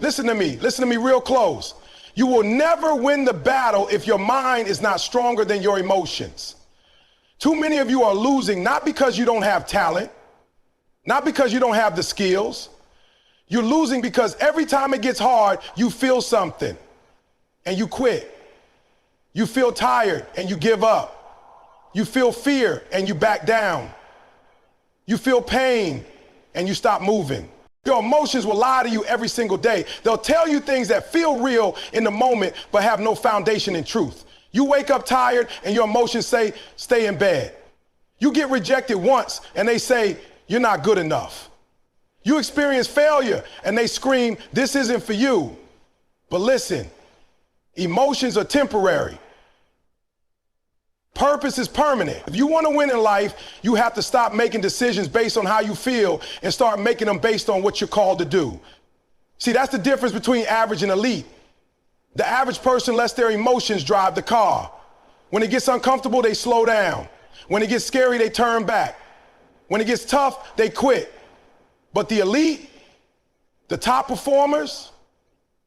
Listen to me real close. You will never win the battle if your mind is not stronger than your emotions. Too many of you are losing, not because you don't have talent, not because you don't have the skills. You're losing because every time it gets hard, you feel something and you quit. You feel tired and you give up. You feel fear and you back down. You feel pain and you stop moving. Your emotions will lie to you every single day. They'll tell you things that feel real in the moment but have no foundation in truth. You wake up tired and your emotions say, stay in bed. You get rejected once and they say, you're not good enough. You experience failure and they scream, this isn't for you. But listen, emotions are temporary. Purpose is permanent. If you want to win in life, you have to stop making decisions based on how you feel and start making them based on what you're called to do. See, that's the difference between average and elite. The average person lets their emotions drive the car. When it gets uncomfortable, they slow down. When it gets scary, they turn back. When it gets tough, they quit. But the elite, the top performers,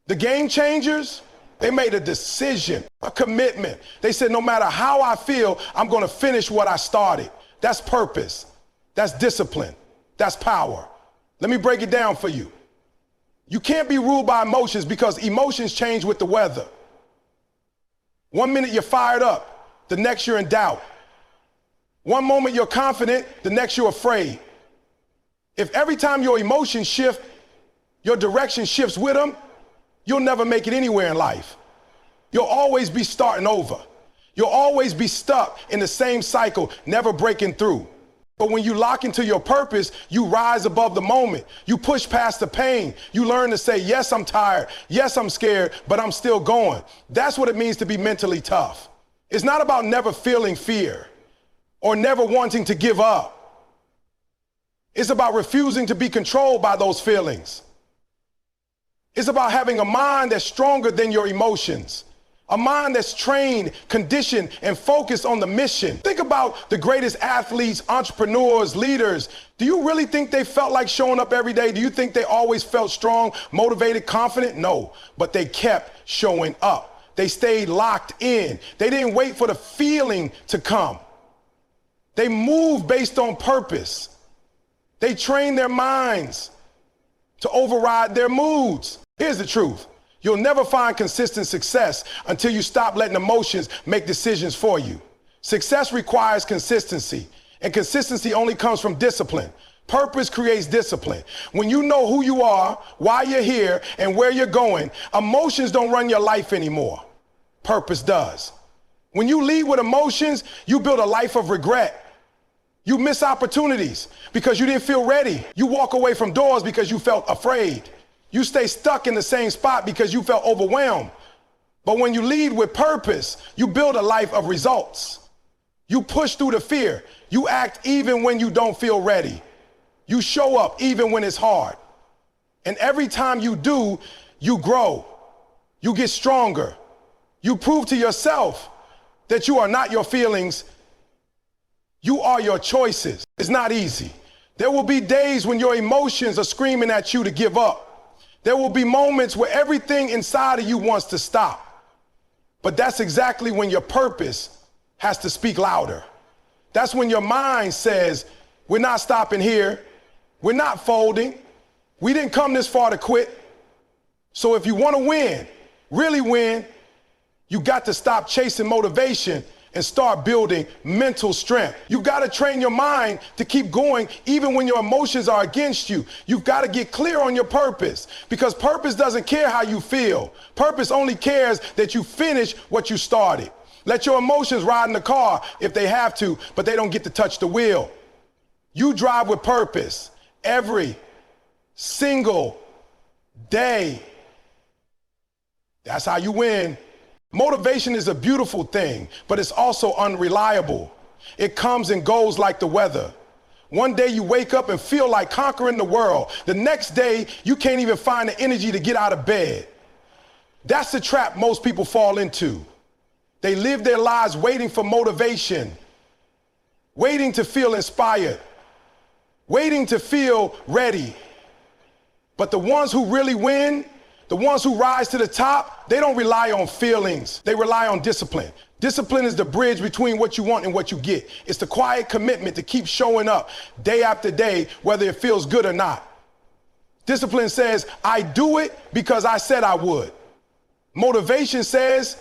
the game changers, they made a decision, a commitment. They said, no matter how I feel, I'm going to finish what I started. That's purpose. That's discipline. That's power. Let me break it down for you. You can't be ruled by emotions because emotions change with the weather. One minute you're fired up, the next you're in doubt. One moment you're confident, the next you're afraid. If every time your emotions shift, your direction shifts with them, you'll never make it anywhere in life. You'll always be starting over. You'll always be stuck in the same cycle, never breaking through. But when you lock into your purpose, you rise above the moment. You push past the pain. You learn to say, yes, I'm tired. Yes, I'm scared, but I'm still going. That's what it means to be mentally tough. It's not about never feeling fear or never wanting to give up. It's about refusing to be controlled by those feelings. It's about having a mind that's stronger than your emotions. A mind that's trained, conditioned, and focused on the mission. Think about the greatest athletes, entrepreneurs, leaders. Do you really think they felt like showing up every day? Do you think they always felt strong, motivated, confident? No, but they kept showing up. They stayed locked in. They didn't wait for the feeling to come. They moved based on purpose. They trained their minds to override their moods. Here's the truth. You'll never find consistent success until you stop letting emotions make decisions for you. Success requires consistency, and consistency only comes from discipline. Purpose creates discipline. When you know who you are, why you're here, and where you're going, emotions don't run your life anymore. Purpose does. When you lead with emotions, you build a life of regret. You miss opportunities because you didn't feel ready. You walk away from doors because you felt afraid. You stay stuck in the same spot because you felt overwhelmed. But when you lead with purpose, you build a life of results. You push through the fear. You act even when you don't feel ready. You show up even when it's hard. And every time you do, you grow. You get stronger. You prove to yourself that you are not your feelings. You are your choices. It's not easy. There will be days when your emotions are screaming at you to give up. There will be moments where everything inside of you wants to stop. But that's exactly when your purpose has to speak louder. That's when your mind says, we're not stopping here. We're not folding. We didn't come this far to quit. So if you want to win, really win, you got to stop chasing motivation and start building mental strength. You got to train your mind to keep going even when your emotions are against you. You've got to get clear on your purpose because purpose doesn't care how you feel. Purpose only cares that you finish what you started. Let your emotions ride in the car if they have to, but they don't get to touch the wheel. You drive with purpose every single day. That's how you win. Motivation is a beautiful thing, but it's also unreliable. It comes and goes like the weather. One day you wake up and feel like conquering the world. The next day, you can't even find the energy to get out of bed. That's the trap most people fall into. They live their lives waiting for motivation, waiting to feel inspired, waiting to feel ready. But the ones who really win, The ones who rise to the top, they don't rely on feelings. They rely on discipline. Discipline is the bridge between what you want and what you get. It's the quiet commitment to keep showing up day after day, whether it feels good or not. Discipline says, I do it because I said I would. Motivation says,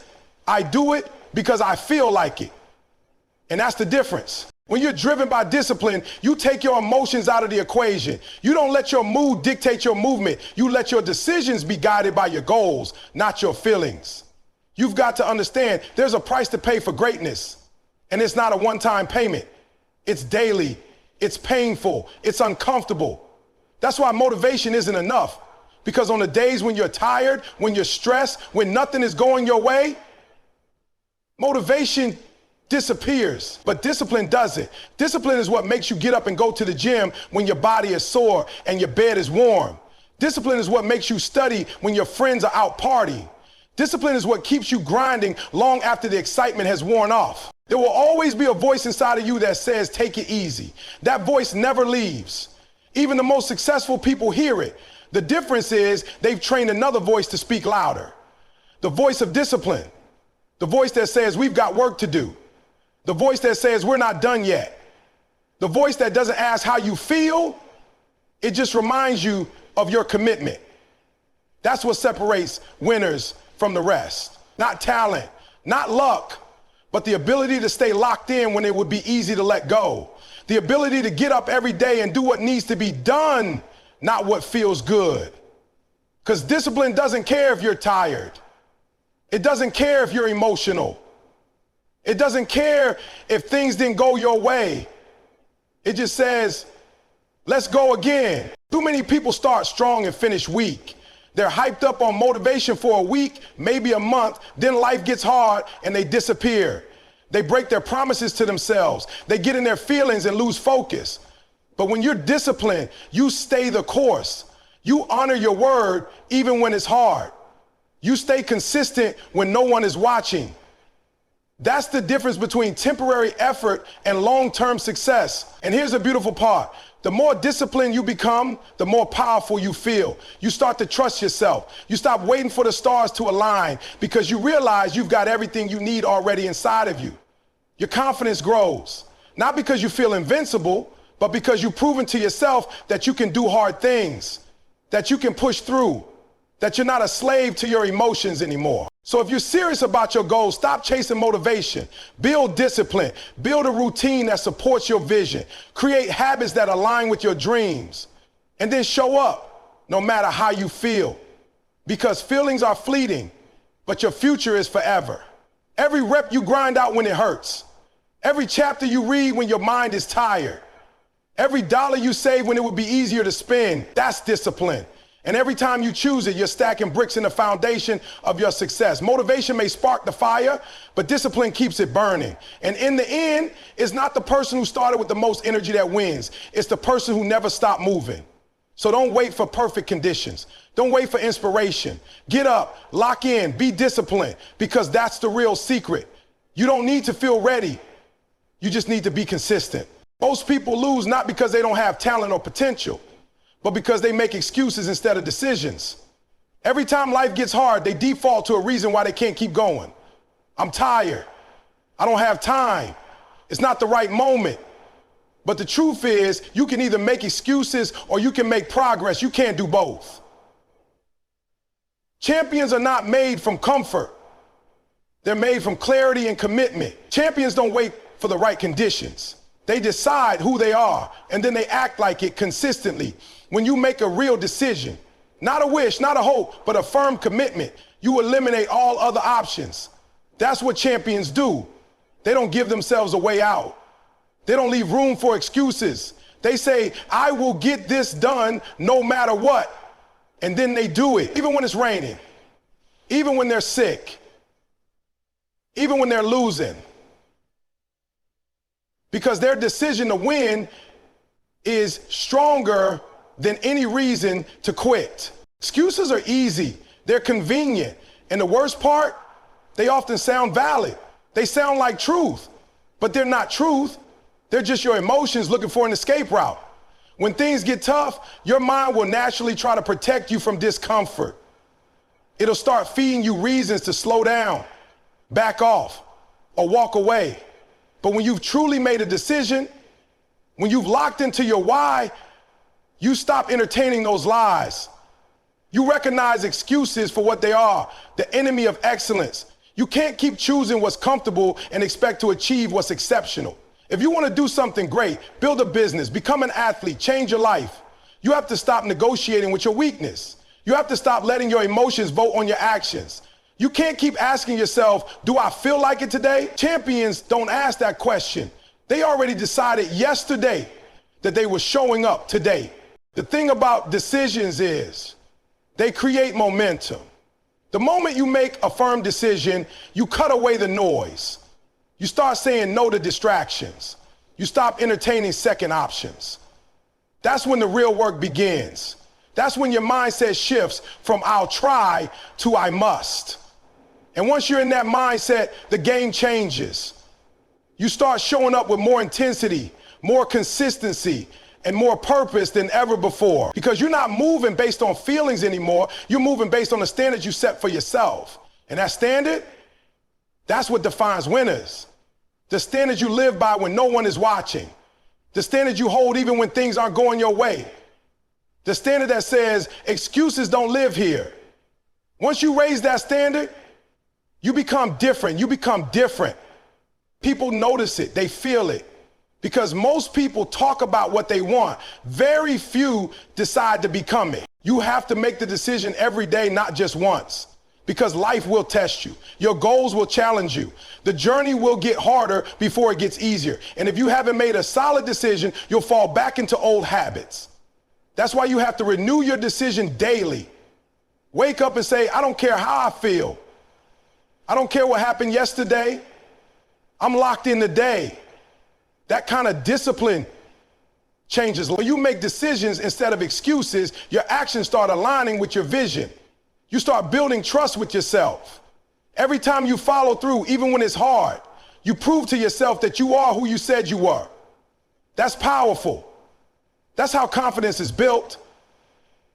I do it because I feel like it. And that's the difference. When you're driven by discipline, you take your emotions out of the equation. You don't let your mood dictate your movement. You let your decisions be guided by your goals, not your feelings. You've got to understand there's a price to pay for greatness. And it's not a one-time payment. It's daily. It's painful. It's uncomfortable. That's why motivation isn't enough. Because on the days when you're tired, when you're stressed, when nothing is going your way, motivation disappears, but discipline doesn't. Discipline is what makes you get up and go to the gym when your body is sore and your bed is warm. Discipline is what makes you study when your friends are out partying. Discipline is what keeps you grinding long after the excitement has worn off. There will always be a voice inside of you that says, take it easy. That voice never leaves. Even the most successful people hear it. The difference is they've trained another voice to speak louder. The voice of discipline. The voice that says we've got work to do. The voice that says we're not done yet. The voice that doesn't ask how you feel, it just reminds you of your commitment. That's what separates winners from the rest. Not talent, not luck, but the ability to stay locked in when it would be easy to let go. The ability to get up every day and do what needs to be done, not what feels good. Because discipline doesn't care if you're tired. It doesn't care if you're emotional. It doesn't care if things didn't go your way. It just says, let's go again. Too many people start strong and finish weak. They're hyped up on motivation for a week, maybe a month, then life gets hard and they disappear. They break their promises to themselves. They get in their feelings and lose focus. But when you're disciplined, you stay the course. You honor your word even when it's hard. You stay consistent when no one is watching. That's the difference between temporary effort and long-term success. And here's the beautiful part. The more disciplined you become, the more powerful you feel. You start to trust yourself. You stop waiting for the stars to align because you realize you've got everything you need already inside of you. Your confidence grows, not because you feel invincible, but because you've proven to yourself that you can do hard things, that you can push through, that you're not a slave to your emotions anymore. So if you're serious about your goals, stop chasing motivation. Build discipline. Build a routine that supports your vision. Create habits that align with your dreams. And then show up no matter how you feel. Because feelings are fleeting, but your future is forever. Every rep you grind out when it hurts. Every chapter you read when your mind is tired. Every dollar you save when it would be easier to spend. That's discipline. And every time you choose it, you're stacking bricks in the foundation of your success. Motivation may spark the fire, but discipline keeps it burning. And in the end, it's not the person who started with the most energy that wins. It's the person who never stopped moving. So don't wait for perfect conditions. Don't wait for inspiration. Get up, lock in, be disciplined, because that's the real secret. You don't need to feel ready. You just need to be consistent. Most people lose not because they don't have talent or potential, but because they make excuses instead of decisions. Every time life gets hard, they default to a reason why they can't keep going. I'm tired. I don't have time. It's not the right moment. But the truth is, you can either make excuses or you can make progress. You can't do both. Champions are not made from comfort. They're made from clarity and commitment. Champions don't wait for the right conditions. They decide who they are, and then they act like it consistently. When you make a real decision, not a wish, not a hope, but a firm commitment, you eliminate all other options. That's what champions do. They don't give themselves a way out. They don't leave room for excuses. They say, I will get this done no matter what. And then they do it, even when it's raining, even when they're sick, even when they're losing. Because their decision to win is stronger than any reason to quit. Excuses are easy. They're convenient. And the worst part, they often sound valid. They sound like truth, but they're not truth. They're just your emotions looking for an escape route. When things get tough, your mind will naturally try to protect you from discomfort. It'll start feeding you reasons to slow down, back off, or walk away. But when you've truly made a decision, when you've locked into your why, you stop entertaining those lies. You recognize excuses for what they are, the enemy of excellence. You can't keep choosing what's comfortable and expect to achieve what's exceptional. If you want to do something great, build a business, become an athlete, change your life, you have to stop negotiating with your weakness. You have to stop letting your emotions vote on your actions. You can't keep asking yourself, do I feel like it today? Champions don't ask that question. They already decided yesterday that they were showing up today. The thing about decisions is they create momentum. The moment you make a firm decision, you cut away the noise. You start saying no to distractions. You stop entertaining second options. That's when the real work begins. That's when your mindset shifts from I'll try to I must. And once you're in that mindset, the game changes. You start showing up with more intensity, more consistency, and more purpose than ever before. Because you're not moving based on feelings anymore. You're moving based on the standards you set for yourself. And that standard, that's what defines winners. The standards you live by when no one is watching. The standards you hold even when things aren't going your way. The standard that says excuses don't live here. Once you raise that standard, you become different. You become different. People notice it. They feel it. Because most people talk about what they want. Very few decide to become it. You have to make the decision every day, not just once. Because life will test you. Your goals will challenge you. The journey will get harder before it gets easier. And if you haven't made a solid decision, you'll fall back into old habits. That's why you have to renew your decision daily. Wake up and say, I don't care how I feel. I don't care what happened yesterday. I'm locked in today. That kind of discipline changes. When you make decisions instead of excuses, your actions start aligning with your vision. You start building trust with yourself. Every time you follow through, even when it's hard, you prove to yourself that you are who you said you were. That's powerful. That's how confidence is built.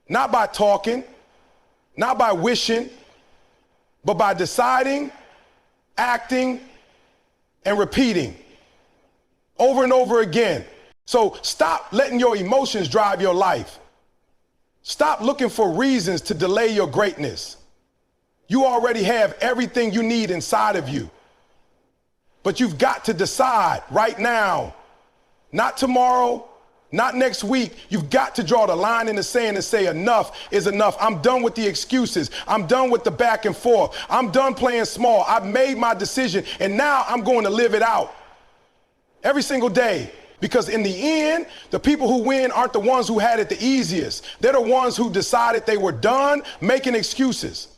Not by talking, not by wishing, but by deciding, acting, and repeating over and over again. So stop letting your emotions drive your life. Stop looking for reasons to delay your greatness. You already have everything you need inside of you. But you've got to decide right now, not tomorrow, not next week. You've got to draw the line in the sand and say enough is enough. I'm done with the excuses. I'm done with the back and forth. I'm done playing small. I've made my decision and now I'm going to live it out every single day. Because in the end, the people who win aren't the ones who had it the easiest. They're the ones who decided they were done making excuses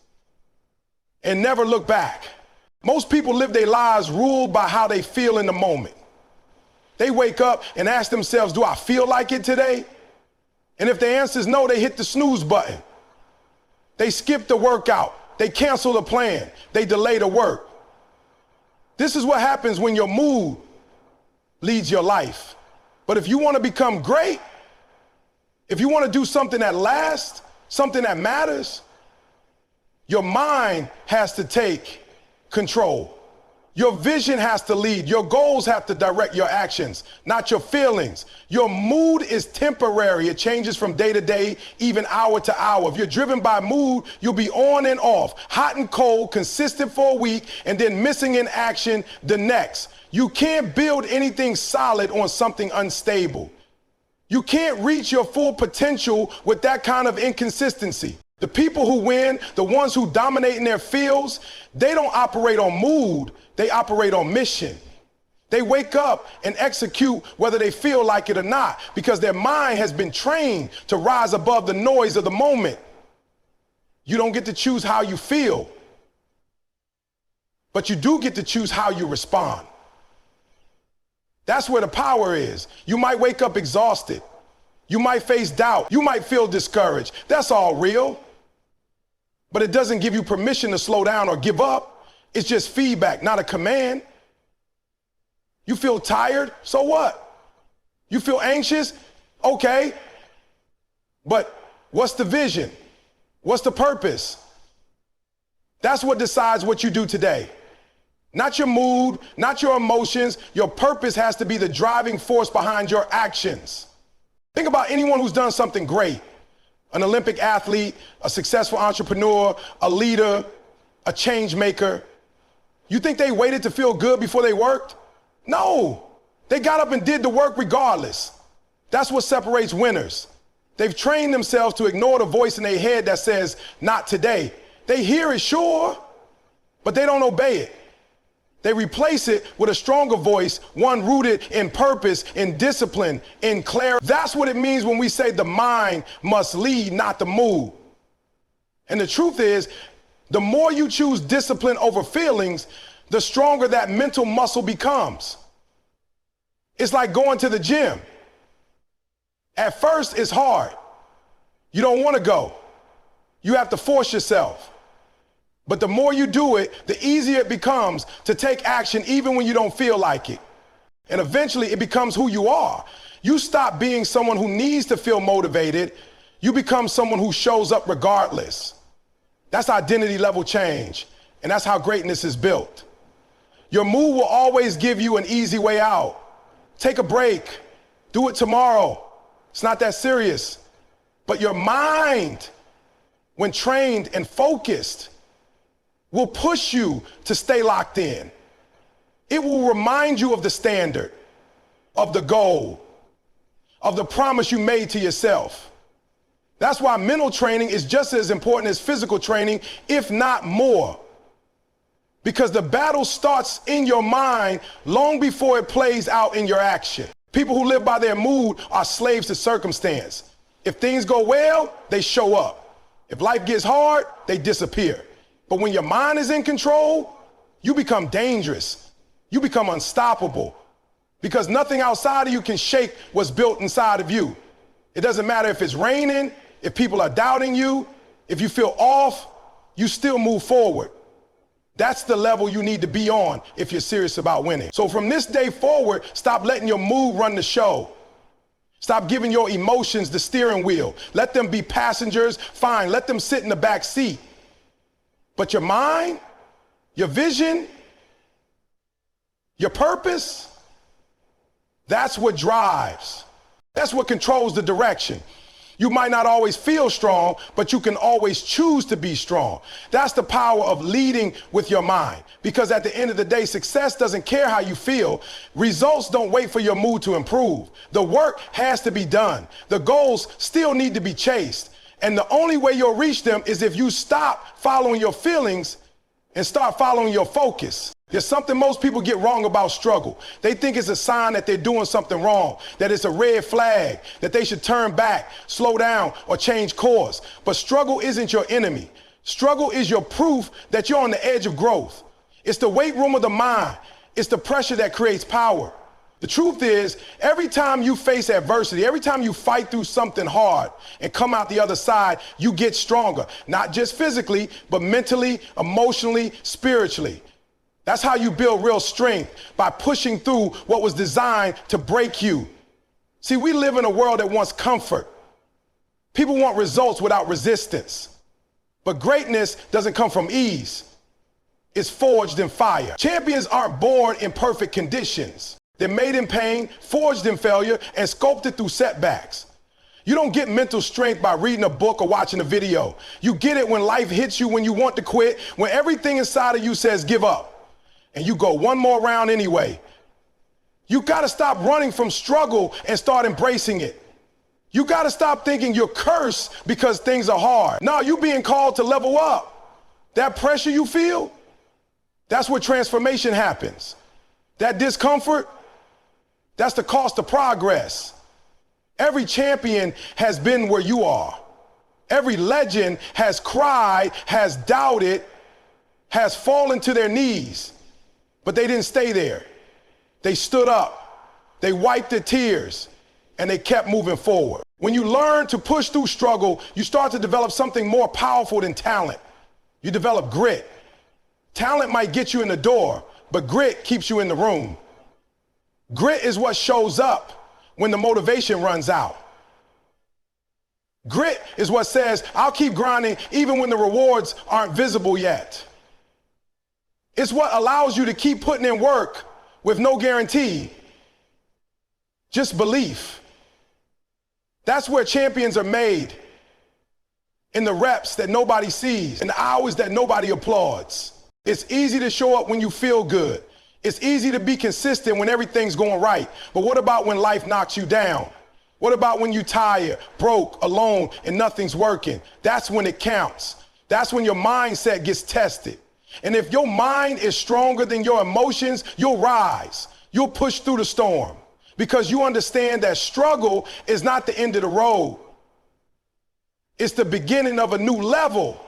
and never look back. Most people live their lives ruled by how they feel in the moment. They wake up and ask themselves, do I feel like it today? And if the answer is no, they hit the snooze button. They skip the workout. They cancel the plan. They delay the work. This is what happens when your mood leads your life. But if you want to become great, if you want to do something that lasts, something that matters, your mind has to take control. Your vision has to lead. Your goals have to direct your actions, not your feelings. Your mood is temporary. It changes from day to day, even hour to hour. If you're driven by mood, you'll be on and off, hot and cold, consistent for a week, and then missing in action the next. You can't build anything solid on something unstable. You can't reach your full potential with that kind of inconsistency. The people who win, the ones who dominate in their fields, they don't operate on mood, they operate on mission. They wake up and execute whether they feel like it or not, because their mind has been trained to rise above the noise of the moment. You don't get to choose how you feel, but you do get to choose how you respond. That's where the power is. You might wake up exhausted. You might face doubt. You might feel discouraged. That's all real. But it doesn't give you permission to slow down or give up. It's just feedback, not a command. You feel tired? So what? You feel anxious? Okay. But what's the vision? What's the purpose? That's what decides what you do today. Not your mood, not your emotions. Your purpose has to be the driving force behind your actions. Think about anyone who's done something great. An Olympic athlete, a successful entrepreneur, a leader, a change maker. You think they waited to feel good before they worked? No, they got up and did the work regardless. That's what separates winners. They've trained themselves to ignore the voice in their head that says, not today. They hear it, sure, but they don't obey it. They replace it with a stronger voice, one rooted in purpose, in discipline, in clarity. That's what it means when we say the mind must lead, not the mood. And the truth is, the more you choose discipline over feelings, the stronger that mental muscle becomes. It's like going to the gym. At first, it's hard. You don't want to go. You have to force yourself. But the more you do it, the easier it becomes to take action even when you don't feel like it. And eventually it becomes who you are. You stop being someone who needs to feel motivated. You become someone who shows up regardless. That's identity level change. And that's how greatness is built. Your mood will always give you an easy way out. Take a break. Do it tomorrow. It's not that serious. But your mind, when trained and focused, will push you to stay locked in. It will remind you of the standard, of the goal, of the promise you made to yourself. That's why mental training is just as important as physical training, if not more. Because the battle starts in your mind long before it plays out in your action. People who live by their mood are slaves to circumstance. If things go well, they show up. If life gets hard, they disappear. But when your mind is in control, you become dangerous. You become unstoppable because nothing outside of you can shake what's built inside of you. It doesn't matter if it's raining, if people are doubting you, if you feel off, you still move forward. That's the level you need to be on if you're serious about winning. So from this day forward, stop letting your mood run the show. Stop giving your emotions the steering wheel. Let them be passengers, fine, let them sit in the back seat. But your mind, your vision, your purpose, that's what drives. That's what controls the direction. You might not always feel strong, but you can always choose to be strong. That's the power of leading with your mind. Because at the end of the day, success doesn't care how you feel. Results don't wait for your mood to improve. The work has to be done. The goals still need to be chased. And the only way you'll reach them is if you stop following your feelings and start following your focus. There's something most people get wrong about struggle. They think it's a sign that they're doing something wrong, that it's a red flag, that they should turn back, slow down, or change course. But struggle isn't your enemy. Struggle is your proof that you're on the edge of growth. It's the weight room of the mind. It's the pressure that creates power. The truth is, every time you face adversity, every time you fight through something hard and come out the other side, you get stronger. Not just physically, but mentally, emotionally, spiritually. That's how you build real strength, by pushing through what was designed to break you. See, we live in a world that wants comfort. People want results without resistance. But greatness doesn't come from ease. It's forged in fire. Champions aren't born in perfect conditions. They're made in pain, forged in failure, and sculpted through setbacks. You don't get mental strength by reading a book or watching a video. You get it when life hits you, when you want to quit, when everything inside of you says give up, and you go one more round anyway. You gotta stop running from struggle and start embracing it. You gotta stop thinking you're cursed because things are hard. No, you're being called to level up. That pressure you feel, that's where transformation happens. That discomfort, that's the cost of progress. Every champion has been where you are. Every legend has cried, has doubted, has fallen to their knees. But they didn't stay there. They stood up, they wiped their tears, and they kept moving forward. When you learn to push through struggle, you start to develop something more powerful than talent. You develop grit. Talent might get you in the door, but grit keeps you in the room. Grit is what shows up when the motivation runs out. Grit is what says, I'll keep grinding even when the rewards aren't visible yet. It's what allows you to keep putting in work with no guarantee, just belief. That's where champions are made, in the reps that nobody sees, in the hours that nobody applauds. It's easy to show up when you feel good. It's easy to be consistent when everything's going right. But what about when life knocks you down? What about when you're tired, broke, alone, and nothing's working? That's when it counts. That's when your mindset gets tested. And if your mind is stronger than your emotions, you'll rise. You'll push through the storm because you understand that struggle is not the end of the road. It's the beginning of a new level.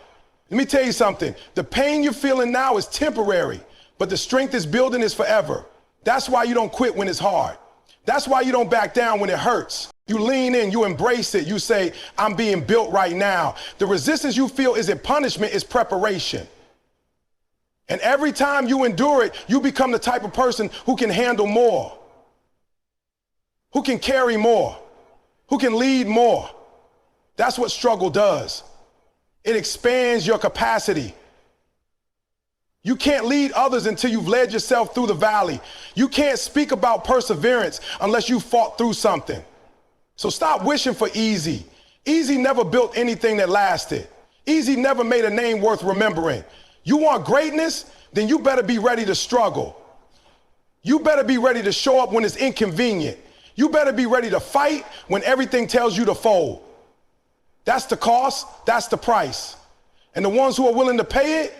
Let me tell you something. The pain you're feeling now is temporary, but the strength it's building is forever. That's why you don't quit when it's hard. That's why you don't back down when it hurts. You lean in, you embrace it. You say, I'm being built right now. The resistance you feel isn't punishment, it's preparation. And every time you endure it, you become the type of person who can handle more, who can carry more, who can lead more. That's what struggle does. It expands your capacity. You can't lead others until you've led yourself through the valley. You can't speak about perseverance unless you fought through something. So stop wishing for easy. Easy never built anything that lasted. Easy never made a name worth remembering. You want greatness? Then you better be ready to struggle. You better be ready to show up when it's inconvenient. You better be ready to fight when everything tells you to fold. That's the cost, that's the price. And the ones who are willing to pay it,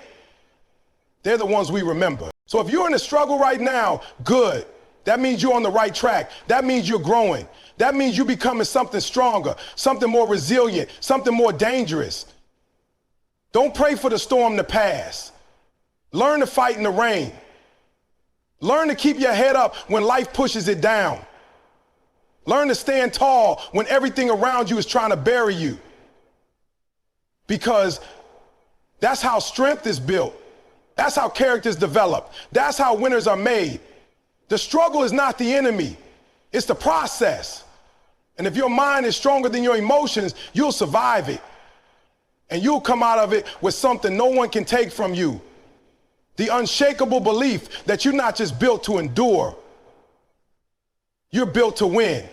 they're the ones we remember. So if you're in a struggle right now, good. That means you're on the right track. That means you're growing. That means you're becoming something stronger, something more resilient, something more dangerous. Don't pray for the storm to pass. Learn to fight in the rain. Learn to keep your head up when life pushes it down. Learn to stand tall when everything around you is trying to bury you. Because that's how strength is built. That's how characters develop. That's how winners are made. The struggle is not the enemy. It's the process. And if your mind is stronger than your emotions, you'll survive it. And you'll come out of it with something no one can take from you. The unshakable belief that you're not just built to endure, you're built to win.